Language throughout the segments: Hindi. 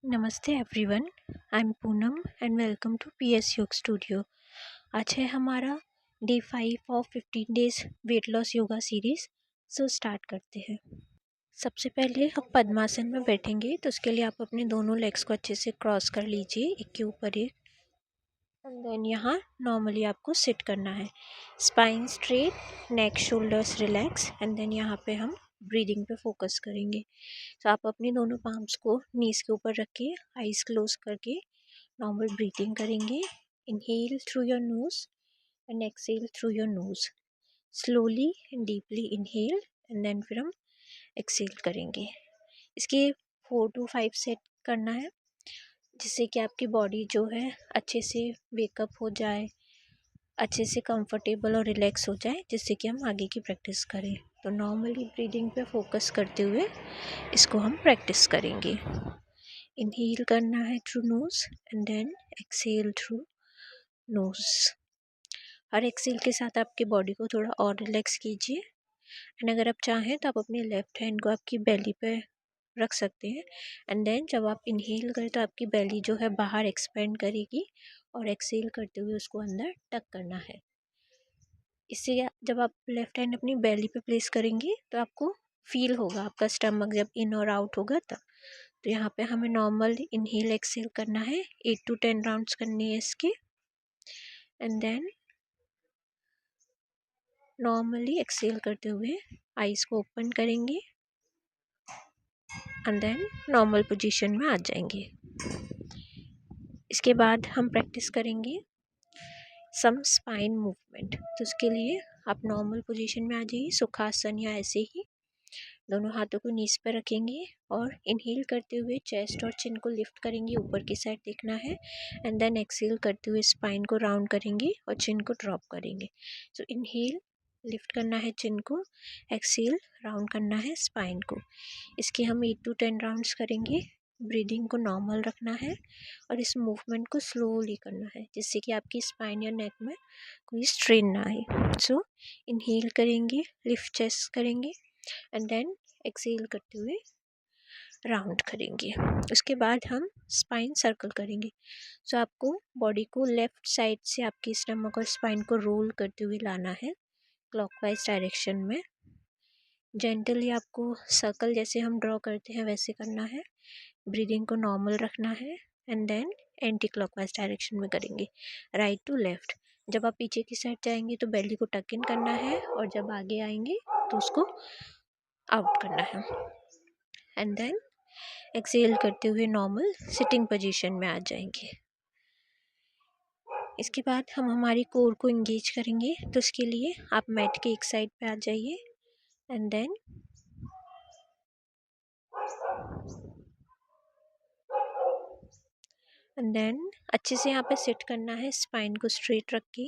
नमस्ते everyone, I am Poonam and welcome to PS Yog studio. आज है हमारा day 5 of 15 days weight loss yoga series. So start करते हैं। सबसे पहले हम पद्मासन में बैठेंगे, तो उसके लिए आप अपने दोनों लेग्स को अच्छे से क्रॉस कर लीजिए, एक के ऊपर एक। एंड देन यहाँ नॉर्मली आपको सिट करना है, spine straight, neck shoulders relax. And then यहाँ पे हम ब्रीदिंग पे फोकस करेंगे। तो आप अपनी दोनों पाम्स को नीज के ऊपर रखिए, आइज क्लोज करके नॉर्मल ब्रीथिंग करेंगे। Inhale through your nose and exhale through your nose. Slowly and deeply inhale and then फिर हम एक्सेल करेंगे। इसके 4 to 5 सेट करना है, जिससे कि आपकी बॉडी जो है अच्छे से वेकअप हो जाए, अच्छे से कंफर्टेबल और रिलैक्स हो जाए, जिससे कि हम आगे की प्रैक्टिस करें। तो नॉर्मली ब्रीदिंग पे फोकस करते हुए इसको हम प्रैक्टिस करेंगे। इनहेल करना है through nose and then exhale through nose. हर एक्सेल के साथ आपकी बॉडी को थोड़ा और रिलैक्स कीजिए। एंड अगर आप चाहें तो आप अपने लेफ्ट हैंड को आपकी बेली पे रख सकते हैं। एंड देन जब आप इनहेल करें तो आपकी बेली जो है बाहर एक्सपेंड करेगी, और एक्सेल करते हुए उसको अंदर टक करना है। इससे जब आप लेफ्ट हैंड अपनी बेली पे प्लेस करेंगे तो आपको फील होगा आपका स्टमक जब इन और आउट होगा तब। तो यहाँ पे हमें नॉर्मल इनहेल एक्सेल करना है, 8 to 10 राउंड्स करनी है इसके। एंड देन नॉर्मली एक्सेल करते हुए आइज़ को ओपन करेंगे एंड देन नॉर्मल पोजीशन में आ जाएंगे। इसके बाद हम प्रैक्टिस करेंगे सम स्पाइन मूवमेंट। तो उसके लिए आप नॉर्मल पोजीशन में आ जाइए, सुखासन या ऐसे ही दोनों हाथों को नीज पर रखेंगे और इनहेल करते हुए चेस्ट और चिन को लिफ्ट करेंगे, ऊपर की साइड देखना है। एंड देन एक्सेल करते हुए स्पाइन को राउंड करेंगे और चिन को ड्रॉप करेंगे। सो इनहेल लिफ्ट करना है चिन को, एक्सेल राउंड करना है स्पाइन को। इसके हम 8 to 10 राउंड्स करेंगे। ब्रीदिंग को नॉर्मल रखना है और इस मूवमेंट को स्लोली करना है, जिससे कि आपकी स्पाइन या नेक में कोई स्ट्रेन ना आए। सो इनहेल करेंगे, लिफ्ट चेस्ट करेंगे एंड देन एक्सेल करते हुए राउंड करेंगे। उसके बाद हम स्पाइन सर्कल करेंगे। सो आपको बॉडी को लेफ़्ट साइड से आपकी स्टमक और स्पाइन को रोल करते हुए लाना है क्लॉकवाइज डायरेक्शन में। जेंटली आपको सर्कल जैसे हम ड्रॉ करते हैं वैसे करना है। ब्रीदिंग को नॉर्मल रखना है and then anti clockwise direction में करेंगे, राइट टू लेफ़्ट। जब आप पीछे की साइड जाएंगे तो बेली को टक इन करना है, और जब आगे आएंगे तो उसको आउट करना है। एंड देन एक्सेल करते हुए नॉर्मल सिटिंग पोजीशन में आ जाएंगे। इसके बाद हम हमारी कोर को इंगेज करेंगे। तो उसके लिए आप मैट के एक साइड पे आ जाइए एंड देन अच्छे से यहाँ पे सेट करना है, स्पाइन को स्ट्रेट रख के।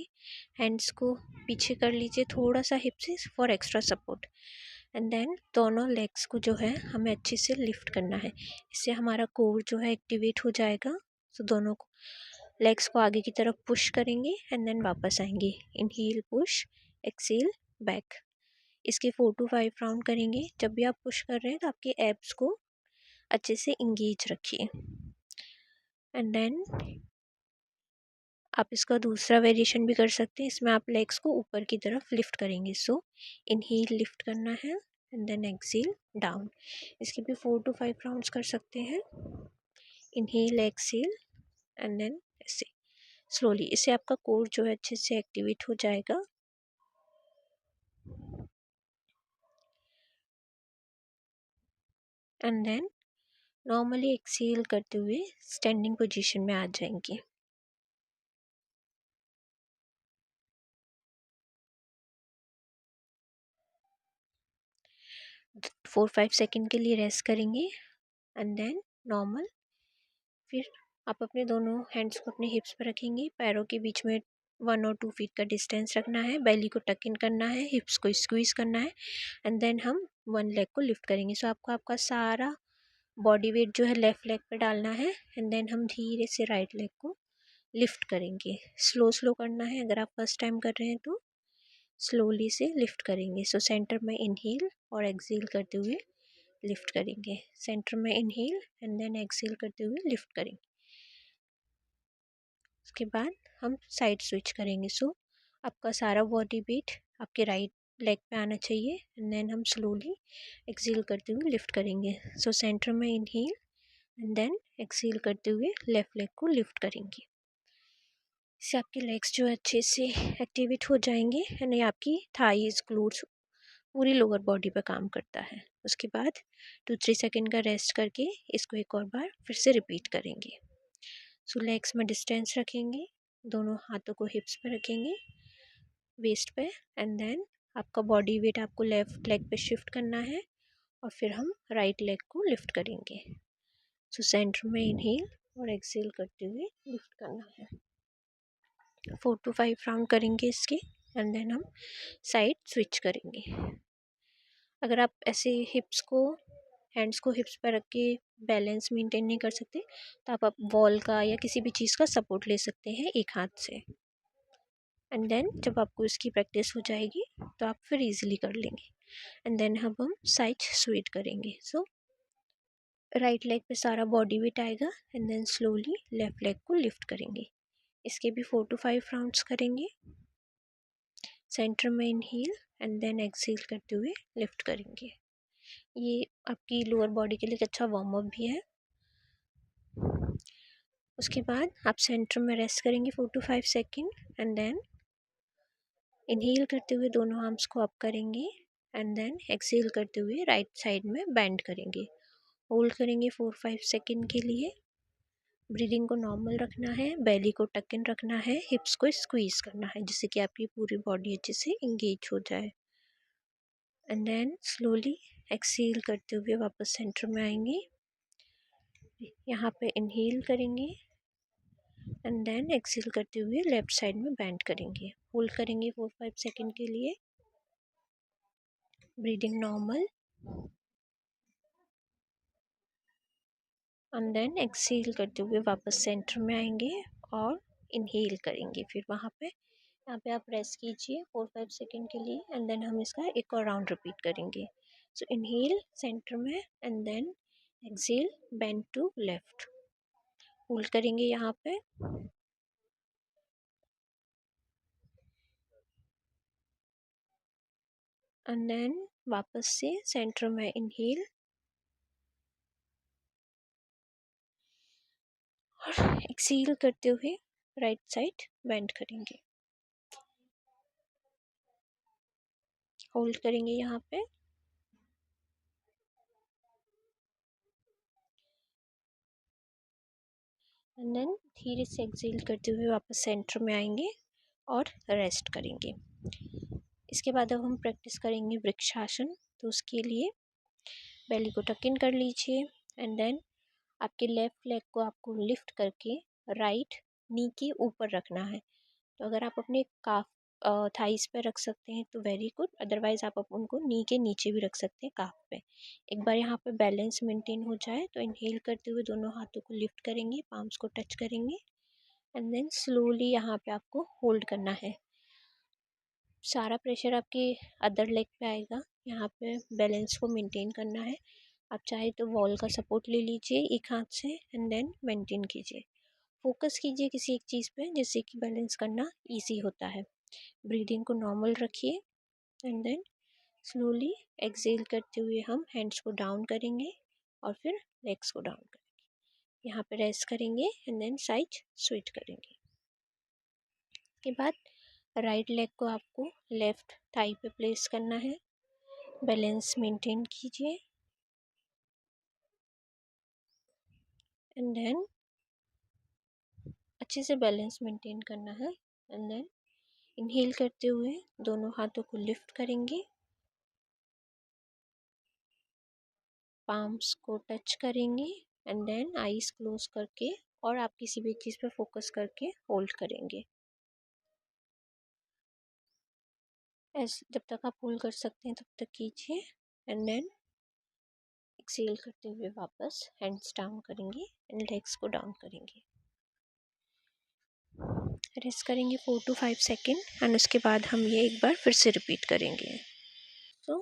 हैंड्स को पीछे कर लीजिए थोड़ा सा हिप से for extra support. And then दोनों लेग्स को जो है हमें अच्छे से लिफ्ट करना है, इससे हमारा कोर जो है एक्टिवेट हो जाएगा। तो दोनों को लेग्स को आगे की तरफ पुश करेंगे एंड देन वापस आएंगे। Inhale push, exhale back. इसके 4 to 5 राउंड करेंगे। जब भी आप पुश कर रहे हैं तो आपके एब्स को अच्छे से इंगेज रखिए। एंड देन आप इसका दूसरा वेरिएशन भी कर सकते हैं, इसमें आप लेग्स को ऊपर की तरफ लिफ्ट करेंगे। सो इनहेल लिफ्ट करना है एंड देन एक्सेल डाउन। इसके भी 4 to 5 राउंड्स कर सकते हैं। इनहेल एक्सेल एंड देन ऐसे स्लोली। इससे आपका कोर जो है अच्छे से एक्टिवेट हो जाएगा। एंड देन नॉर्मली एक्सेल करते हुए स्टैंडिंग पोजीशन में आ जाएंगे। 4-5 सेकेंड के लिए रेस्ट करेंगे एंड देन नॉर्मल। फिर आप अपने दोनों हैंड्स को अपने हिप्स पर रखेंगे, पैरों के बीच में 1 or 2 फीट का डिस्टेंस रखना है, बेली को टक इन करना है, हिप्स को स्क्वीज़ करना है। एंड देन हम वन लेग को लिफ्ट करेंगे। सो आपको आपका सारा बॉडी वेट जो है लेफ़्ट लेग पे डालना है एंड देन हम धीरे से राइट लेग को लिफ्ट करेंगे। स्लो स्लो करना है, अगर आप फर्स्ट टाइम कर रहे हैं तो स्लोली से लिफ्ट करेंगे। सो सेंटर में इनहेल और एक्सेल करते हुए लिफ्ट करेंगे। सेंटर में इनहेल एंड देन एक्सहेल करते हुए लिफ्ट करेंगे। उसके बाद हम साइड स्विच करेंगे। सो आपका सारा बॉडी वेट आपके राइट लेग पे आना चाहिए एंड देन हम स्लोली एक्सहेल करते हुए लिफ्ट करेंगे। सो सेंटर में इनहेल एंड देन एक्सहेल करते हुए लेफ्ट लेग को लिफ्ट करेंगे। इससे आपके लेग्स जो अच्छे से एक्टिवेट हो जाएंगे एंड ये आपकी थाइज ग्लूट्स पूरी लोअर बॉडी पर काम करता है। उसके बाद 2-3 सेकेंड का रेस्ट करके इसको एक और बार फिर से रिपीट करेंगे। सो लेग्स में डिस्टेंस रखेंगे, दोनों हाथों को हिप्स पे रखेंगे, वेस्ट पे एंड देन आपका बॉडी वेट आपको लेफ्ट लेग पे शिफ्ट करना है और फिर हम राइट लेग को लिफ्ट करेंगे। सो सेंटर में इनहेल और एक्सहेल करते हुए लिफ्ट करना है। 4 to 5 राउंड करेंगे इसके एंड देन हम साइड स्विच करेंगे। अगर आप ऐसे हैंड्स को हिप्स पर रख के बैलेंस मेंटेन नहीं कर सकते तो आप वॉल का या किसी भी चीज़ का सपोर्ट ले सकते हैं एक हाथ से। एंड देन जब आपको इसकी प्रैक्टिस हो जाएगी तो आप फिर इजीली कर लेंगे। एंड देन हम साइड स्विच करेंगे। सो राइट लेग पे सारा बॉडी वेट आएगा and then slowly left leg को लिफ्ट करेंगे। इसके भी 4 to 5 राउंड्स करेंगे। सेंटर में इनहेल एंड देन एक्सहेल करते हुए लिफ्ट करेंगे। ये आपकी लोअर बॉडी के लिए एक अच्छा वार्म अप भी है। उसके बाद आप सेंटर में रेस्ट करेंगे 4 to 5 second and then inhale करते हुए दोनों आर्म्स को अप करेंगे एंड देन एक्सहेल करते हुए राइट साइड में बेंड करेंगे। होल्ड करेंगे 4-5 सेकेंड के लिए। ब्रीदिंग को नॉर्मल रखना है, बेली को टक इन रखना है, हिप्स को स्क्वीज करना है जिससे कि आपकी पूरी बॉडी अच्छे से इंगेज हो जाए। एंड देन स्लोली एक्सहेल करते हुए वापस सेंटर में आएंगे। यहाँ पे इनहेल करेंगे एंड देन एक्सहेल करते हुए लेफ्ट साइड में बेंड करेंगे। होल्ड करेंगे 4-5 सेकेंड के लिए। Breathing normal and then exhale करते हुए वापस सेंटर में आएंगे और इनहेल करेंगे। फिर यहाँ पे आप रेस्ट कीजिए 4-5 सेकेंड के लिए एंड देन हम इसका एक और राउंड रिपीट करेंगे। सो इनहेल सेंटर में and then exhale bend to left. Hold करेंगे यहाँ पे एंड देन वापस से सेंटर में इनहेल और एक्सहेल करते हुए राइट साइड बेंड करेंगे। होल्ड करेंगे यहाँ पे एंड देन धीरे से एक्सहेल करते हुए वापस सेंटर में आएंगे और रेस्ट करेंगे। इसके बाद अब हम प्रैक्टिस करेंगे वृक्षासन। तो उसके लिए बेली को टक इन कर लीजिए एंड देन आपके लेफ्ट लेग को आपको लिफ्ट करके राइट नी के ऊपर रखना है। तो अगर आप अपने काफ थाइस पे रख सकते हैं तो वेरी गुड, अदरवाइज़ आप उनको नी के नीचे भी रख सकते हैं काफ पे। एक बार यहाँ पे बैलेंस मेंटेन हो जाए तो इनहेल करते हुए दोनों हाथों को लिफ्ट करेंगे, पाम्स को टच करेंगे एंड देन स्लोली यहाँ पे आपको होल्ड करना है। सारा प्रेशर आपके अदर लेग पे आएगा। यहाँ पे बैलेंस को मेंटेन करना है। आप चाहे तो वॉल का सपोर्ट ले लीजिए एक हाथ से एंड देन मेंटेन कीजिए। फोकस कीजिए किसी एक चीज़ पे जिससे कि बैलेंस करना इजी होता है। ब्रीदिंग को नॉर्मल रखिए एंड देन स्लोली एक्सहेल करते हुए हम हैंड्स को डाउन करेंगे और फिर लेग्स को डाउन करेंगे। यहाँ पे रेस्ट करेंगे एंड देन साइड स्विच करेंगे। के बाद राइट लेग को आपको लेफ्ट थाई पे प्लेस करना है। बैलेंस मेंटेन कीजिए एंड देन अच्छे से बैलेंस मेंटेन करना है एंड देन इनहेल करते हुए दोनों हाथों को लिफ्ट करेंगे, पाम्स को टच करेंगे एंड देन आईज क्लोज करके और आप किसी भी चीज़ पे फोकस करके होल्ड करेंगे। जब तक आप होल्ड कर सकते हैं तब तक कीजिए एंड देन एक्सहेल करते हुए वापस हैंड्स डाउन करेंगे एंड लेग्स को डाउन करेंगे। रेस्ट करेंगे 4 to 5 सेकेंड एंड उसके बाद हम ये एक बार फिर से रिपीट करेंगे। तो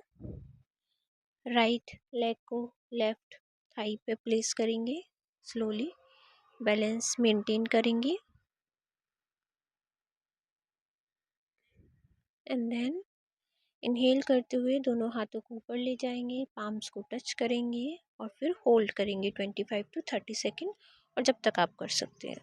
राइट लेग को लेफ्ट थाई पे प्लेस करेंगे, स्लोली बैलेंस मेंटेन करेंगे एंड देन इनहेल करते हुए दोनों हाथों को ऊपर ले जाएंगे, पाम्स को टच करेंगे और फिर होल्ड करेंगे 25 to 30 सेकेंड, और जब तक आप कर सकते हैं।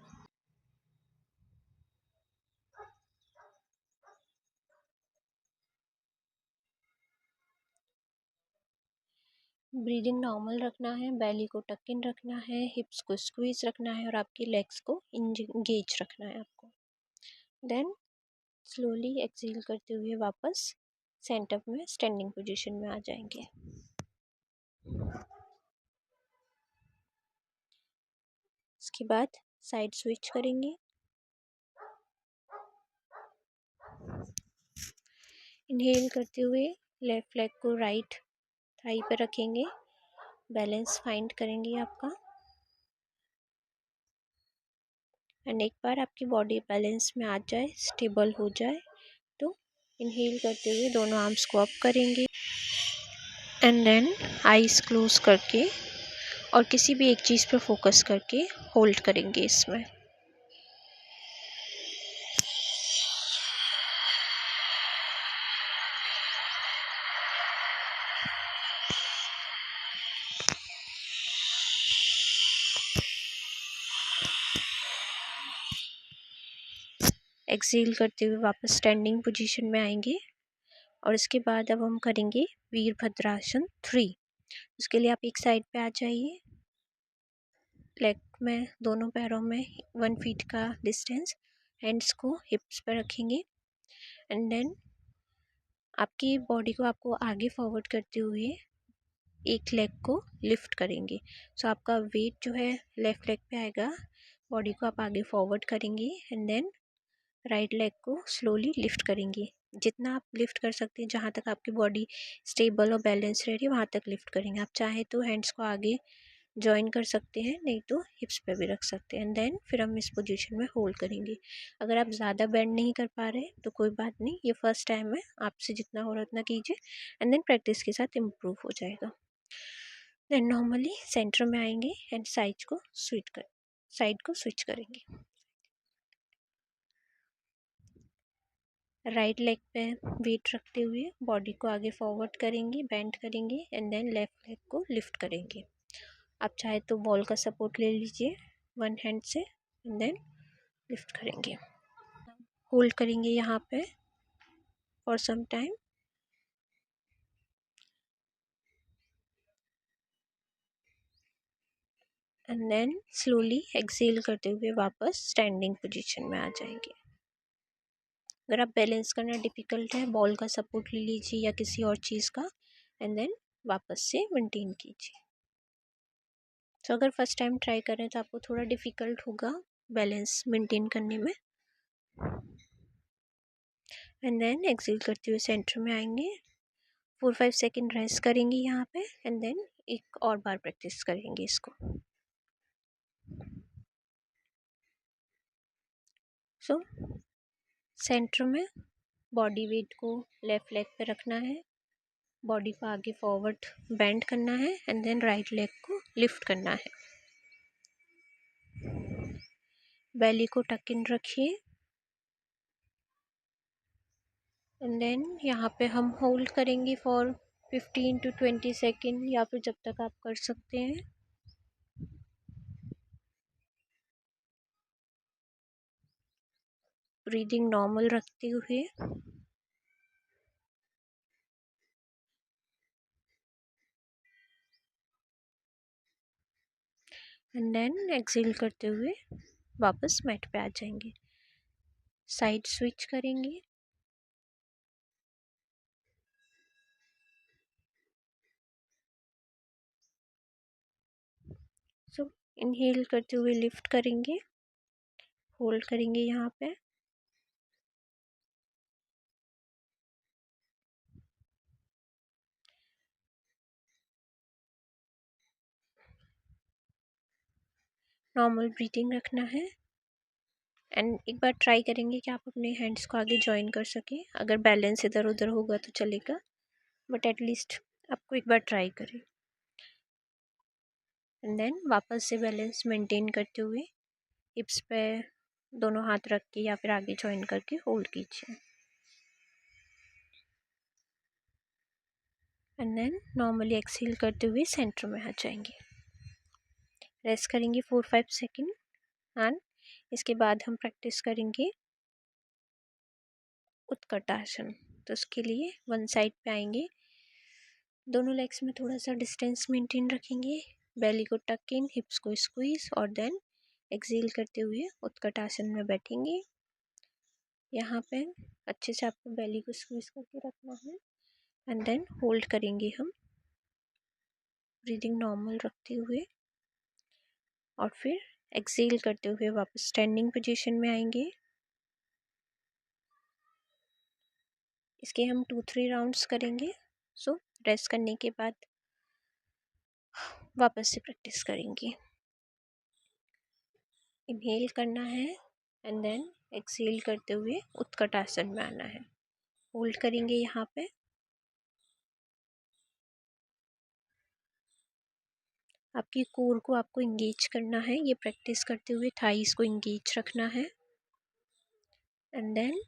ब्रीदिंग नॉर्मल रखना है, बेली को टक इन रखना है, हिप्स को स्क्वीज रखना है और आपकी लेग्स को इंगेज रखना है आपको। देन स्लोली एक्सेल करते हुए वापस सेंटर में स्टैंडिंग पोजीशन में आ जाएंगे। इसके बाद साइड स्विच करेंगे, इनहेल करते हुए लेफ्ट लेग को राइट थाई पर रखेंगे, बैलेंस फाइंड करेंगे आपका, एंड एक बार आपकी बॉडी बैलेंस में आ जाए, स्टेबल हो जाए, तो इनहेल करते हुए दोनों आर्म्स को अप करेंगे एंड देन आईज क्लोज करके और किसी भी एक चीज़ पर फोकस करके होल्ड करेंगे इसमें। एक्सेल करते हुए वापस स्टैंडिंग पोजीशन में आएंगे और इसके बाद अब हम करेंगे वीरभद्रासन 3। उसके लिए आप एक साइड पे आ जाइए, लेग में दोनों पैरों में 1 फीट का डिस्टेंस, हैंड्स को हिप्स पर रखेंगे एंड देन आपकी बॉडी को आपको आगे फॉरवर्ड करते हुए एक लेग को लिफ्ट करेंगे। सो आपका वेट जो है लेफ्ट लेग पे आएगा, बॉडी को आप आगे फॉरवर्ड करेंगे एंड देन राइट लेग को स्लोली लिफ्ट करेंगे। जितना आप लिफ्ट कर सकते हैं, जहाँ तक आपकी बॉडी स्टेबल और बैलेंस रह रही है वहाँ तक लिफ्ट करेंगे। आप चाहे तो हैंड्स को आगे जॉइन कर सकते हैं, नहीं तो हिप्स पे भी रख सकते हैं एंड देन फिर हम इस पोजीशन में होल्ड करेंगे। अगर आप ज़्यादा बेंड नहीं कर पा रहे तो कोई बात नहीं, ये फर्स्ट टाइम है, आपसे जितना हो रहा उतना कीजिए एंड देन प्रैक्टिस के साथ इम्प्रूव हो जाएगा। देन नॉर्मली सेंटर में आएंगे एंड साइड को स्विच करेंगे। राइट लेग पे वेट रखते हुए बॉडी को आगे फॉरवर्ड करेंगे, बेंड करेंगे एंड देन लेफ्ट लेग को लिफ्ट करेंगे। आप चाहे तो बॉल का सपोर्ट ले लीजिए वन हैंड से एंड देन लिफ्ट करेंगे, होल्ड करेंगे यहाँ पे for some time and then slowly exhale करते हुए वापस स्टैंडिंग पोजीशन में आ जाएंगे। अगर आप बैलेंस करना डिफ़िकल्ट है, बॉल का सपोर्ट ले लीजिए या किसी और चीज़ का एंड देन वापस से मेंटेन कीजिए। तो अगर फर्स्ट टाइम ट्राई कर रहे हैं तो आपको थोड़ा डिफ़िकल्ट होगा बैलेंस मेंटेन करने में। एंड देन एक्सेल करते हुए सेंटर में आएंगे, 4-5 सेकेंड रेस्ट करेंगे यहाँ पे एंड देन एक और बार प्रैक्टिस करेंगे इसको। सो सेंटर में बॉडी वेट को लेफ़्ट लेग पे रखना है, बॉडी को आगे फॉरवर्ड बेंड करना है एंड देन राइट लेग को लिफ्ट करना है। बेली को टक इन रखिए एंड देन यहाँ पे हम होल्ड करेंगे फॉर 15 to 20 सेकेंड या फिर जब तक आप कर सकते हैं। ब्रीदिंग नॉर्मल रखते हुए एंड देन एक्सेल करते हुए वापस मैट पे आ जाएंगे, साइड स्विच करेंगे। सो इनहेल करते हुए लिफ्ट करेंगे, होल्ड करेंगे यहाँ पे नॉर्मल ब्रीथिंग रखना है एंड एक बार ट्राई करेंगे कि आप अपने हैंड्स को आगे जॉइन कर सकें। अगर बैलेंस इधर उधर होगा तो चलेगा, बट एटलीस्ट आपको एक बार ट्राई करें। एंड देन वापस से बैलेंस मेंटेन करते हुए हिप्स पे दोनों हाथ रख के या फिर आगे जॉइन करके होल्ड कीजिए। एंड देन नॉर्मली एक्सहेल करते हुए सेंटर में आ जाएंगे। रेस्ट करेंगे 4-5 सेकेंड एंड इसके बाद हम प्रैक्टिस करेंगे उत्कटासन। तो उसके लिए वन साइड पे आएंगे, दोनों लेग्स में थोड़ा सा डिस्टेंस मेंटेन रखेंगे, बेली को टक इन, हिप्स को स्क्वीज और देन एक्सहेल करते हुए उत्कटासन में बैठेंगे। यहाँ पे अच्छे से आपको बेली को स्क्वीज करके रखना है एंड देन होल्ड करेंगे हम, ब्रीदिंग नॉर्मल रखते हुए और फिर एक्सहेल करते हुए वापस स्टैंडिंग पोजीशन में आएंगे। इसके हम 2-3 राउंड्स करेंगे। सो रेस्ट करने के बाद वापस से प्रैक्टिस करेंगे। इनहेल करना है एंड देन एक्सहेल करते हुए उत्कटासन में आना है। होल्ड करेंगे यहाँ पे। आपकी कोर को आपको इंगेज करना है, ये प्रैक्टिस करते हुए थाइस को इंगेज रखना है एंड देन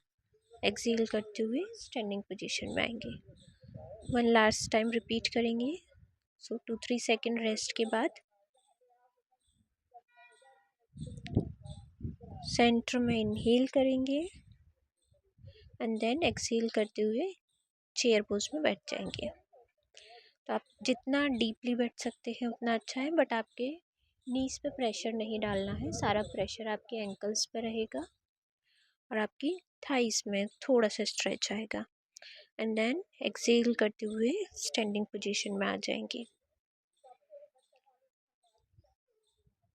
एक्सहेल करते हुए स्टैंडिंग पोजीशन में आएंगे। वन लास्ट टाइम रिपीट करेंगे। सो 2-3 सेकेंड रेस्ट के बाद सेंटर में इनहेल करेंगे एंड देन एक्सहेल करते हुए चेयर पोज में बैठ जाएंगे। तो आप जितना डीपली बैठ सकते हैं उतना अच्छा है, बट आपके नीज पे प्रेशर नहीं डालना है, सारा प्रेशर आपके एंकल्स पे रहेगा और आपकी थाइस में थोड़ा सा स्ट्रेच आएगा एंड देन एक्सहेल करते हुए स्टैंडिंग पोजीशन में आ जाएंगे।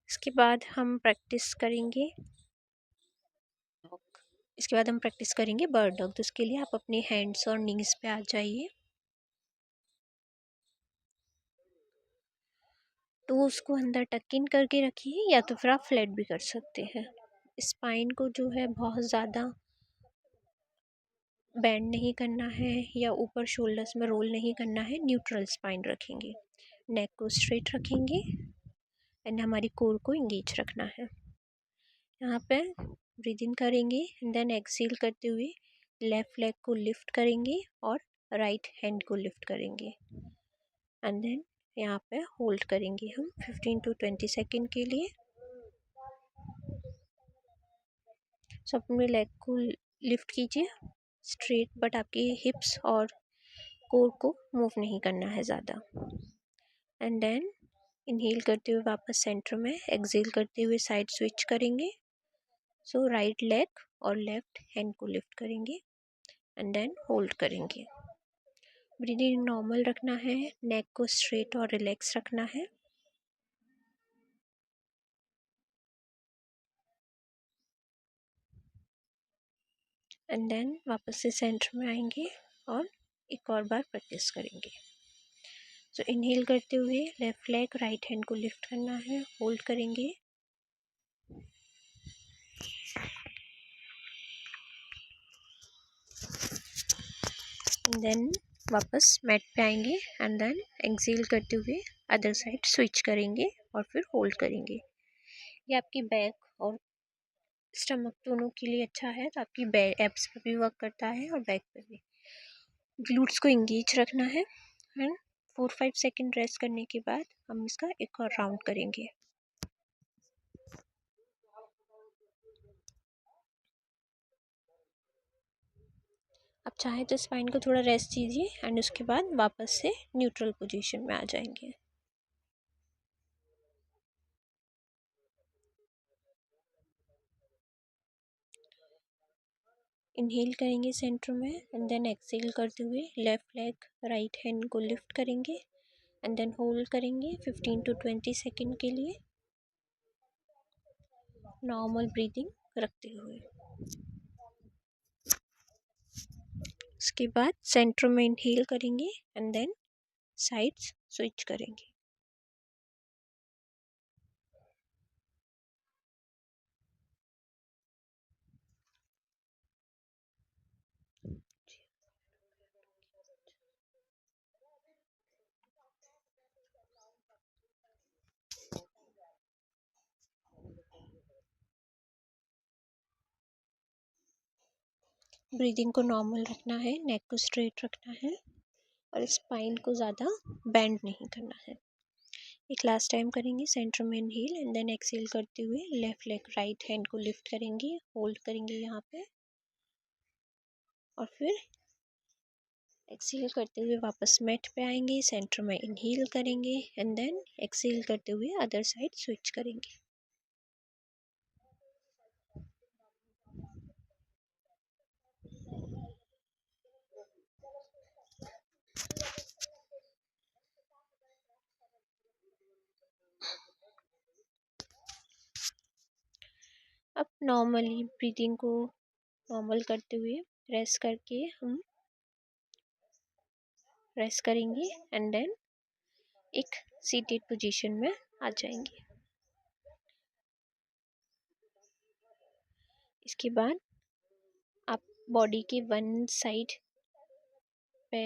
इसके बाद हम प्रैक्टिस करेंगे बर्ड डॉग। तो उसके लिए आप अपने हैंड्स और नीज पे आ जाइए। तो उसको अंदर टक इन करके रखिए या तो फिर आप फ्लैट भी कर सकते हैं। स्पाइन को जो है बहुत ज़्यादा बेंड नहीं करना है या ऊपर शोल्डर्स में रोल नहीं करना है, न्यूट्रल स्पाइन रखेंगे। नेक को स्ट्रेट रखेंगे एंड हमारी कोर को इंगेज रखना है। यहाँ पे ब्रीद इन करेंगे एंड देन एक्सहेल करते हुए लेफ़्ट लेग को लिफ्ट करेंगे और राइट हैंड को लिफ्ट करेंगे एंड देन यहाँ पे होल्ड करेंगे हम 15-20 सेकेंड के लिए। सो अपने लेग को लिफ्ट कीजिए स्ट्रेट, बट आपकी हिप्स और कोर को मूव नहीं करना है ज़्यादा। एंड देन इनहेल करते हुए वापस सेंटर में, एक्सहेल करते हुए साइड स्विच करेंगे। सो राइट लेग और लेफ्ट हैंड को लिफ्ट करेंगे एंड देन होल्ड करेंगे। ब्रीदिंग नॉर्मल रखना है, नेक को स्ट्रेट और रिलैक्स रखना है। एंड देन वापस से सेंटर में आएंगे और एक और बार प्रैक्टिस करेंगे। सो इनहेल करते हुए लेफ्ट लेग राइट हैंड को लिफ्ट करना है, होल्ड करेंगे। देन वापस मैट पे आएंगे एंड देन एक्सहेल करते हुए अदर साइड स्विच करेंगे और फिर होल्ड करेंगे। ये आपकी बैक और स्टमक दोनों के लिए अच्छा है, तो आपकी एब्स पे भी वर्क करता है और बैक पे भी। ग्लूट्स को इंगेज रखना है एंड 4-5 सेकेंड रेस्ट करने के बाद हम इसका एक और राउंड करेंगे। आप चाहें तो स्पाइन को थोड़ा रेस्ट दीजिए एंड उसके बाद वापस से न्यूट्रल पोजीशन में आ जाएंगे। इनहेल करेंगे सेंटर में एंड देन एक्सहेल करते हुए लेफ्ट लेग राइट हैंड को लिफ्ट करेंगे एंड देन होल्ड करेंगे 15-20 सेकेंड के लिए, नॉर्मल ब्रीदिंग रखते हुए। उसके बाद सेंटर में इनहेल करेंगे एंड देन साइड्स स्विच करेंगे। ब्रीदिंग को नॉर्मल रखना है, नेक को स्ट्रेट रखना है और स्पाइन को ज़्यादा बेंड नहीं करना है। एक लास्ट टाइम करेंगे। सेंटर में इनहेल एंड देन एक्सहेल करते हुए लेफ्ट लेग राइट हैंड को लिफ्ट करेंगे, होल्ड करेंगे यहाँ पे और फिर एक्सहेल करते हुए वापस मैट पे आएंगे। सेंटर में इनहेल करेंगे एंड देन एक्सहेल करते हुए अदर साइड स्विच करेंगे। अब नॉर्मली ब्रीदिंग को नॉर्मल करते हुए रेस्ट करके हम रेस्ट करेंगे एंड देन एक सीटेड पोजीशन में आ जाएंगे। इसके बाद आप बॉडी के वन साइड पे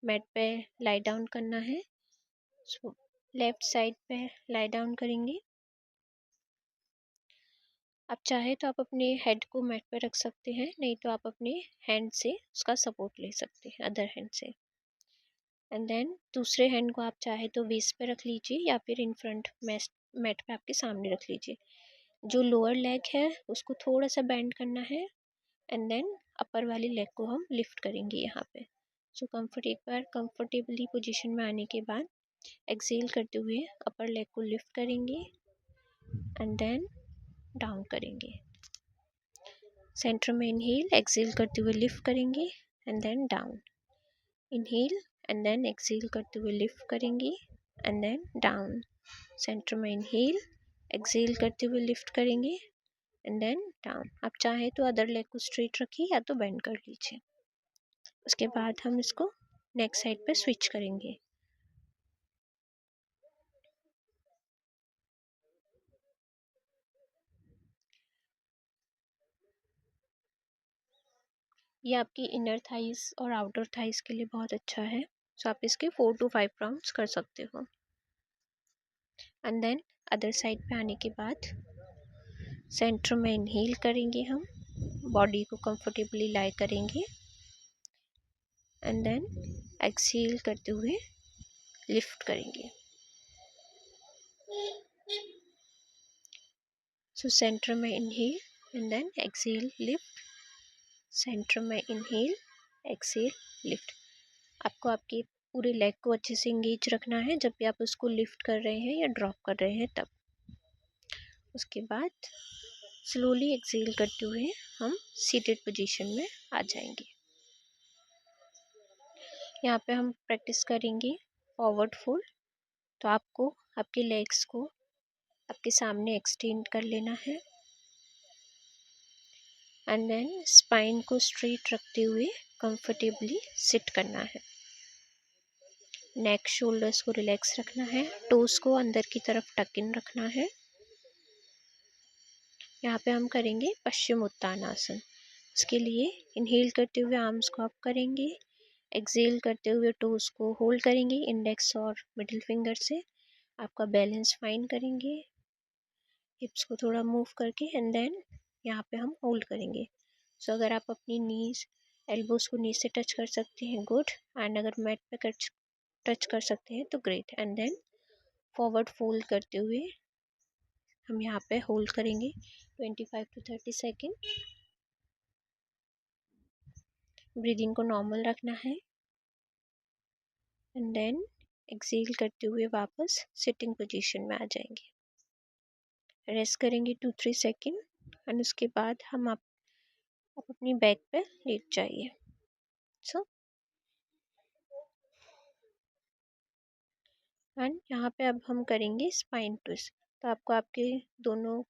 मैट पे लाई डाउन करना है। सो लेफ्ट साइड पे लाई डाउन करेंगे। आप चाहे तो आप अपने हेड को मैट पे रख सकते हैं, नहीं तो आप अपने हैंड से उसका सपोर्ट ले सकते हैं, अदर हैंड से। एंड देन दूसरे हैंड को आप चाहे तो वेस्ट पे रख लीजिए या फिर इन फ्रंट मैट पे आपके सामने रख लीजिए। जो लोअर लेग है उसको थोड़ा सा बेंड करना है एंड देन अपर वाली लेग को हम लिफ्ट करेंगे यहाँ पे। सो एक बार कंफर्टेबली पोजीशन में आने के बाद एक्सहेल करते हुए अपर लेग को लिफ्ट करेंगे एंड देन डाउन करेंगे। सेंटर में इनहेल एक्सहेल करते हुए लिफ्ट करेंगे and then down. Inhale and then exhale करते हुए लिफ्ट करेंगे एंड देन डाउन। सेंटर में इनहेल एक्सहेल करते हुए लिफ्ट करेंगे एंड देन डाउन। आप चाहें तो अदर लेग को स्ट्रेट रखिए या तो बेंड कर लीजिए। उसके बाद हम इसको नेक साइड पे स्विच करेंगे। ये आपकी इनर थाइस और आउटर थाइस के लिए बहुत अच्छा है। सो आप इसके 4 to 5 राउंड्स कर सकते हो। एंड देन अदर साइड पे आने के बाद सेंटर में इनहेल करेंगे, हम बॉडी को कंफर्टेबली लाई करेंगे एंड देन एक्सहेल करते हुए लिफ्ट करेंगे। सो सेंटर में inhale and then exhale lift. Centre में इनहेल एक्सहेल लिफ्ट। आपको आपके पूरे लेग को अच्छे से इंगेज रखना है जब भी आप उसको लिफ्ट कर रहे हैं या ड्रॉप कर रहे हैं तब। उसके बाद स्लोली एक्सहेल करते हुए हम सीटेड पोजीशन में आ जाएंगे। यहाँ पे हम प्रैक्टिस करेंगे फॉरवर्ड फोल्ड। तो आपको आपके लेग्स को आपके सामने एक्सटेंड कर लेना है एंड देन स्पाइन को स्ट्रेट रखते हुए कंफर्टेबली सिट करना है। नेक शोल्डर्स को रिलैक्स रखना है, टोस को अंदर की तरफ टक इन रखना है। यहाँ पे हम करेंगे पश्चिम उत्तानासन। इसके लिए इनहेल करते हुए आर्म्स को अप करेंगे, एक्सहेल करते हुए टोस को होल्ड करेंगे इंडेक्स और मिडिल फिंगर से। आपका बैलेंस फाइन करेंगे, हिप्स को थोड़ा मूव करके एंड देन यहाँ पे हम होल्ड करेंगे। सो अगर आप अपनी नीज एल्बोज को नी से टच कर सकते हैं गुड, एंड अगर मैट पे टच कर सकते हैं तो great. And then forward fold करते हुए हम यहाँ पे होल्ड करेंगे 25 to 30 सेकेंड। ब्रीदिंग को नॉर्मल रखना है एंड देन एक्सहेल करते हुए वापस सिटिंग पोजीशन में आ जाएंगे। रेस्ट करेंगे 2-3 सेकेंड एंड उसके बाद आप अपनी बैक पे लेट जाइए। सो एंड यहाँ पे अब हम करेंगे स्पाइन ट्विस्ट। तो आपको आपके दोनों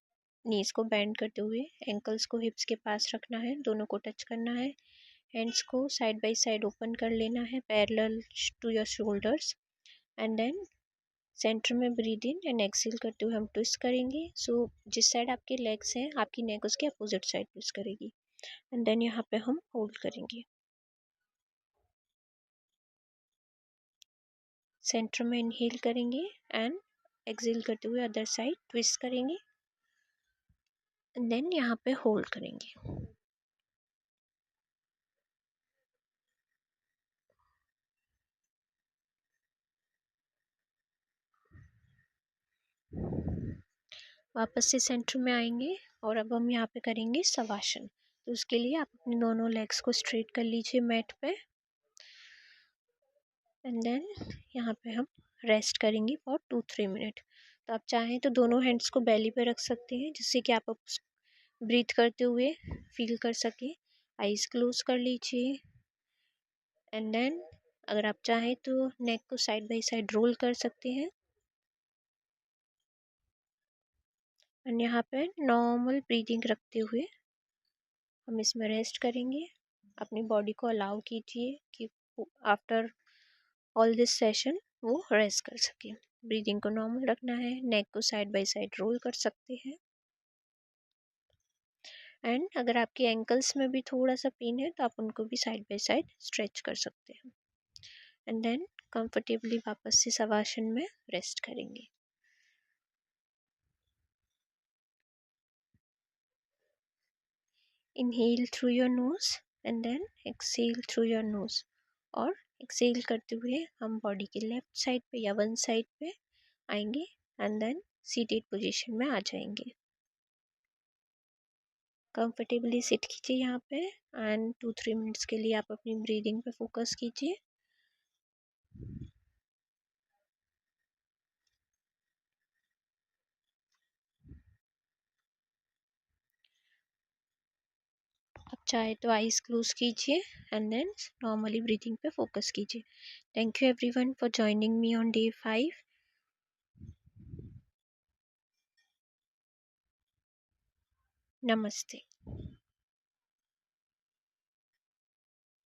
नीज को बेंड करते हुए एंकल्स को हिप्स के पास रखना है, दोनों को टच करना है, हैंड्स को साइड बाय साइड ओपन कर लेना है parallel to your shoulders and then centre में ब्रीद इन एंड एक्सहेल करते हुए हम ट्विस्ट करेंगे। सो जिस साइड आपके लेग्स हैं आपकी नेक उसके अपोजिट साइड ट्विस्ट करेगी एंड देन यहाँ पे हम होल्ड करेंगे। सेंटर में इनहेल करेंगे एंड एक्सहेल करते हुए अदर साइड ट्विस्ट करेंगे एंड देन यहाँ पे होल्ड करेंगे। वापस से सेंटर में आएंगे और अब हम यहाँ पे करेंगे शवासन। तो उसके लिए आप अपने दोनों लेग्स को स्ट्रेट कर लीजिए मैट पे एंड देन यहाँ पे हम रेस्ट करेंगे फॉर 2-3 मिनट। तो आप चाहें तो दोनों हैंड्स को बेली पे रख सकते हैं जिससे कि आप ब्रीथ करते हुए फील कर सकें। आइज़ क्लोज कर लीजिए एंड देन अगर आप चाहें तो नेक को साइड बाय साइड रोल कर सकते हैं एंड यहाँ पे नॉर्मल ब्रीदिंग रखते हुए हम इसमें रेस्ट करेंगे। अपनी बॉडी को अलाउ कीजिए कि आफ्टर ऑल दिस सेशन वो रेस्ट कर सके। ब्रीदिंग को नॉर्मल रखना है, नेक को साइड बाय साइड रोल कर सकते हैं एंड अगर आपके एंकल्स में भी थोड़ा सा पेन है तो आप उनको भी साइड बाय साइड स्ट्रेच कर सकते हैं एंड देन कंफर्टेबली वापस से शवासन में रेस्ट करेंगे। Inhale through your nose and then exhale through your nose और एक्सेल करते हुए हम बॉडी के लेफ्ट साइड पे या वन साइड पे आएंगे एंड देन सीटेड पोजीशन में आ जाएंगे। कंफर्टेबली सिट कीजिए यहाँ पे एंड 2-3 मिनट्स के लिए आप अपनी ब्रीदिंग पे फोकस कीजिए। आप चाहे तो आइज़ क्लोज कीजिए एंड देन नॉर्मली ब्रीदिंग पे फोकस कीजिए। Thank you everyone for joining me on day 5। नमस्ते।